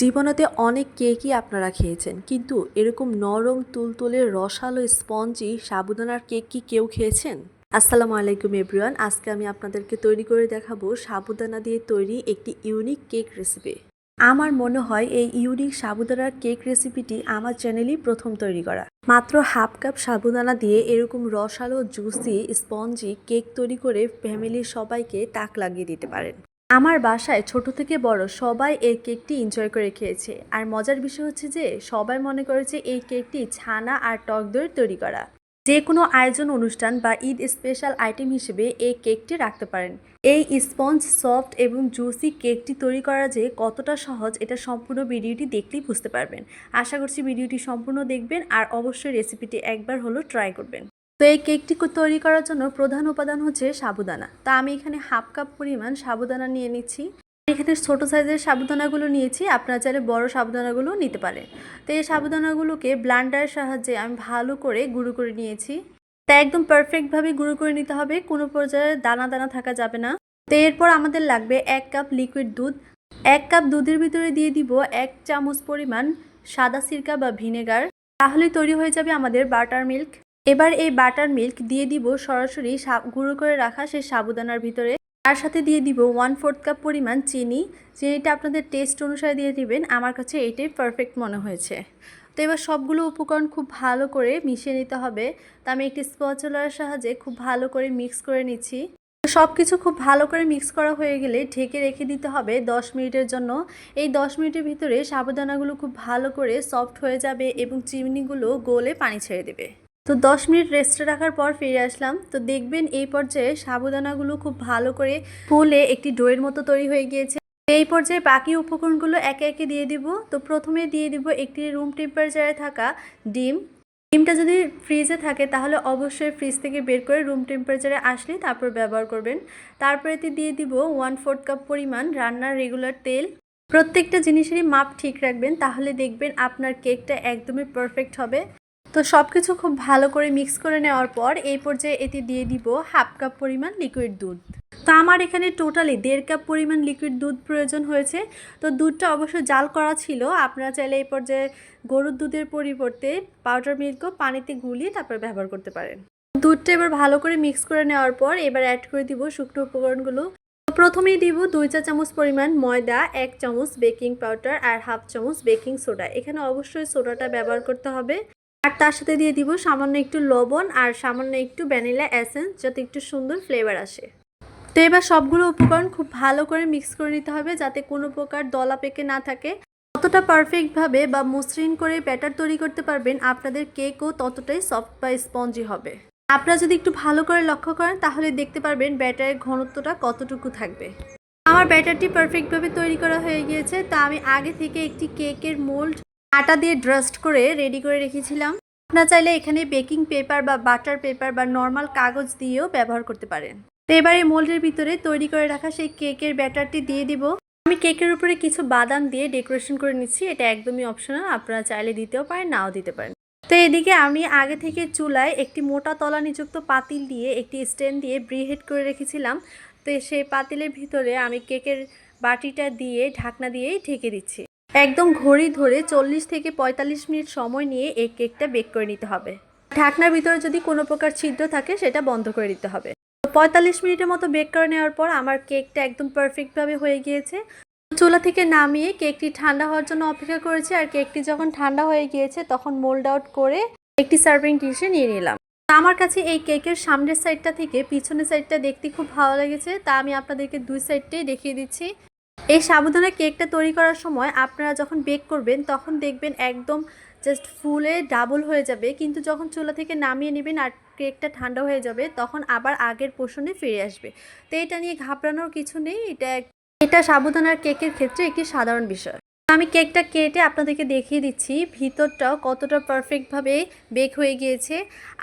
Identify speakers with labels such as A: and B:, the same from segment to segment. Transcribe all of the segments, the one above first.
A: জীবনেতে অনেক কেকই আপনারা খেয়েছেন, কিন্তু এরকম নরম তুলতুলে রসালো স্পঞ্জি সাবুদানার কেক কি কেউ খেয়েছেন? আসসালামু আলাইকুম এভরিওয়ান। আজকে আমি আপনাদেরকে তৈরি করে দেখাবো সাবুদানা দিয়ে তৈরি একটি ইউনিক কেক রেসিপি। আমার মনে হয় এই ইউনিক সাবুদানার কেক রেসিপিটি আমার চ্যানেলেই প্রথম তৈরি করা। মাত্র হাফ কাপ সাবুদানা দিয়ে এরকম রসালো জুসি স্পঞ্জি কেক তৈরি করে ফ্যামিলির সবাইকে তাক লাগিয়ে দিতে পারেন। আমার বাসায় ছোট থেকে বড় সবাই এই কেকটি এনজয় করে খেয়েছে। আর মজার বিষয় হচ্ছে যে সবাই মনে করেছে এই কেকটি ছানা আর টক দইয়ের তৈরি করা। যে কোনো আয়োজন অনুষ্ঠান বা ঈদ স্পেশাল আইটেম হিসেবে এই কেকটি রাখতে পারেন। এই স্পঞ্জ সফট এবং জুসি কেকটি তৈরি করা যে কতটা সহজ এটা সম্পূর্ণ ভিডিওটি দেখলেই বুঝতে পারবেন। আশা করছি ভিডিওটি সম্পূর্ণ দেখবেন আর অবশ্যই রেসিপিটি একবার হলো ট্রাই করবেন। তো এই কেকটি তৈরি করার জন্য প্রধান উপাদান হচ্ছে সাবুদানা। তা আমি এখানে হাফ কাপ পরিমাণ সাবুদানা নিয়ে নিচ্ছি। এখানে ছোট সাইজের সাবুদানাগুলো নিয়েছি, আপনারা চাইলে বড় সাবুদানাগুলো নিতে পারেন। তো এই সাবুদানাগুলোকে ব্লান্ডারের সাহায্যে আমি ভালো করে গুঁড়ো করে নিয়েছি। তা একদম পারফেক্টভাবে গুঁড়ো করে নিতে হবে, কোনো পর্যায়ে দানা দানা থাকা যাবে না। তো এরপর আমাদের লাগবে 1 কাপ লিকুইড দুধ। 1 কাপ দুধের ভিতরে দিয়ে দিব 1 চামচ পরিমাণ সাদা সিরকা বা ভিনেগার। তাহলেই তৈরি হয়ে যাবে আমাদের বাটার মিল্ক। এবার এই বাটার মিল্ক দিয়ে দিব সরাসরি গুঁড়ো করে রাখা সেই সাবুদানার ভিতরে। তার সাথে দিয়ে দিব 1/4 কাপ পরিমাণ চিনি। চিনিটা আপনাদের টেস্ট অনুসারে দিয়ে দিবেন, আমার কাছে এটাই পারফেক্ট মনে হয়েছে। তো এবার সবগুলো উপকরণ খুব ভালো করে মিশিয়ে নিতে হবে। তো আমি একটি স্প্যাচুলার সাহায্যে খুব ভালো করে মিক্স করে নিচ্ছি। সব কিছু খুব ভালো করে মিক্স করা হয়ে গেলে ঢেকে রেখে দিতে হবে 10 মিনিটের জন্য। এই 10 মিনিটের ভিতরে সাবুদানাগুলো খুব ভালো করে সফট হয়ে যাবে এবং চিনিগুলো গলে পানি ছেড়ে দেবে। তো 10 মিনিট রেস্টে রাখার পর ফিরে আসলাম। তো দেখবেন এই পর্যায়ে সাবুদানাগুলো খুব ভালো করে ফুলে একটি ডোয়ের মতো তৈরি হয়ে গিয়েছে। এই পর্যায়ে বাকি উপকরণগুলো একে একে দিয়ে দিব। তো প্রথমে দিয়ে দিব একটি রুম টেম্পারেচারে থাকা ডিম। ডিমটা যদি ফ্রিজে থাকে তাহলে অবশ্যই ফ্রিজ থেকে বের করে রুম টেম্পারেচারে আসলে তারপর ব্যবহার করবেন। তারপরে দিয়ে দিব 1/4 কাপ পরিমাণ রান্নার রেগুলার তেল। প্রত্যেকটা জিনিসেরই মাপ ঠিক রাখবেন, তাহলে দেখবেন আপনার কেকটা একদমই পারফেক্ট হবে। তো সব কিছু খুব ভালো করে মিক্স করে নেওয়ার পর এই পর্যায়ে এতে দিয়ে দিব হাফ কাপ পরিমাণ লিকুইড দুধ। তো আমার এখানে টোটালি 1.5 কাপ পরিমাণ লিকুইড দুধ প্রয়োজন হয়েছে। তো দুধটা অবশ্যই জাল করা ছিল, আপনারা চাইলে এই পর্যায়ে গরুর দুধের পরিবর্তে পাউডার মিল্কও পানিতে গুলিয়ে তারপর ব্যবহার করতে পারেন। দুধটা এবার ভালো করে মিক্স করে নেওয়ার পর এবার অ্যাড করে দিব শুকনো উপকরণগুলো। প্রথমেই দিব 2 চা চামচ পরিমাণ ময়দা, 1 চামচ বেকিং পাউডার আর হাফ চামচ বেকিং সোডা। এখানে অবশ্যই সোডাটা ব্যবহার করতে হবে। আর তার সাথে দিয়ে দিব সামান্য একটু লবণ আর সামান্য একটু ভ্যানিলা এসেন্স, যাতে একটু সুন্দর ফ্লেভার আসে। তো এবার সবগুলো উপকরণ খুব ভালো করে মিক্স করে নিতে হবে, যাতে কোনো প্রকার দলা পেকে না থাকে। যতটা পারফেক্টভাবে বা মসৃণ করে ব্যাটার তৈরি করতে পারবেন, আপনাদের কেকও ততটাই সফট বা স্পঞ্জি হবে। আপনারা যদি একটু ভালো করে লক্ষ্য করেন তাহলে দেখতে পারবেন ব্যাটারের ঘনত্বটা কতটুকু থাকবে। আমার ব্যাটারটি পারফেক্টভাবে তৈরি করা হয়ে গিয়েছে। তা আমি আগে থেকে একটি কেকের মোল্ড আটা দিয়ে ডাস্ট করে রেডি করে রেখেছিলাম। আপনারা চাইলে এখানে বেকিং পেপার বা বাটার পেপার বা নর্মাল কাগজ দিয়েও ব্যবহার করতে পারেন। তো এবার এই মোল্ডের ভিতরে তৈরি করে রাখা সেই কেকের ব্যাটারটি দিয়ে দিব। আমি কেকের উপরে কিছু বাদাম দিয়ে ডেকোরেশন করে নিচ্ছি, এটা একদমই অপশনাল, আপনারা চাইলে দিতেও পারেন নাও দিতে পারেন। তো এদিকে আমি আগে থেকে চুলায় একটি মোটা তলা নিযুক্ত পাতিল দিয়ে একটি স্ট্যান্ড দিয়ে প্রিহিট করে রেখেছিলাম। তো সেই পাতিলের ভিতরে আমি কেকের বাটিটা দিয়ে ঢাকনা দিয়েই ঢেকে দিচ্ছি। একদম ঘড়ি ধরে 40 থেকে 45 মিনিট সময় নিয়ে এই কেকটা বেক করে নিতে হবে। ঢাকনার ভিতরে যদি কোনো প্রকার ছিদ্র থাকে সেটা বন্ধ করে দিতে হবে। 45 মিনিটের মতো বেক করে নেওয়ার পর আমার কেকটা একদম পারফেক্টভাবে হয়ে গিয়েছে। চুলা থেকে নামিয়ে কেকটি ঠান্ডা হওয়ার জন্য অপেক্ষা করেছি। আর কেকটি যখন ঠান্ডা হয়ে গিয়েছে তখন মোল্ড আউট করে একটি সার্ভিং ডিশে নিয়ে নিলাম। আমার কাছে এই কেকের সামনের সাইডটা থেকে পিছনের সাইডটা দেখতে খুব ভালো লেগেছে, তা আমি আপনাদেরকে দুই সাইডটাই দেখিয়ে দিচ্ছি। এই সাবুদানা কেকটা তৈরি করার সময় আপনারা যখন বেক করবেন তখন দেখবেন একদম জাস্ট ফুলে ডাবল হয়ে যাবে, কিন্তু যখন চুলা থেকে নামিয়ে নেবেন আর কেকটা ঠান্ডা হয়ে যাবে তখন আবার আগের পোষণে ফিরে আসবে। তো এটা নিয়ে ঘাবড়ানোর কিছু নেই, এটা সাবুদানার কেকের ক্ষেত্রে একটি সাধারণ বিষয়। আমি কেকটা কেটে আপনাদেরকে দেখিয়ে দিচ্ছি ভিতরটাও কতটা পারফেক্টভাবে বেক হয়ে গিয়েছে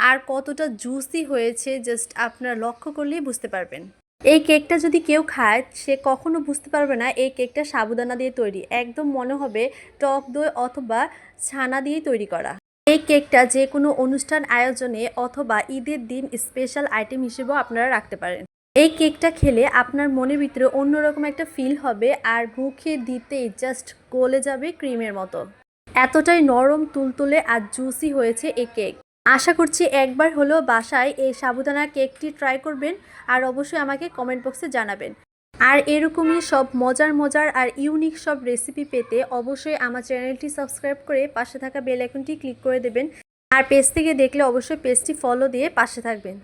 A: আর কতটা জুসি হয়েছে, জাস্ট আপনারা লক্ষ্য করলেই বুঝতে পারবেন। এই কেকটা যদি কেউ খায় সে কখনো বুঝতে পারবে না এই কেকটা সাবুদানা দিয়ে তৈরি, একদম মনে হবে টক দই অথবা ছানা দিয়ে তৈরি করা। এই কেকটা যে কোনো অনুষ্ঠান আয়োজনে অথবা ঈদের দিন স্পেশাল আইটেম হিসেবেও আপনারা রাখতে পারেন। এই কেকটা খেলে আপনার মনের ভিতরে অন্যরকম একটা ফিল হবে আর মুখে দিতেই জাস্ট গলে যাবে ক্রিমের মতো। এতটাই নরম তুলতুলে আর জুসি হয়েছে এই কেক। আশা করছি একবার হলেও বাসায় এই সাবুদানার কেকটি ট্রাই করবেন আর অবশ্যই আমাকে কমেন্ট বক্সে জানাবেন। আর এরকমই সব মজার মজার আর ইউনিক সব রেসিপি পেতে অবশ্যই আমার চ্যানেলটি সাবস্ক্রাইব করে পাশে থাকা বেল আইকনটি ক্লিক করে দেবেন। আর পেজ থেকে দেখলে অবশ্যই পেজটি ফলো দিয়ে পাশে থাকবেন।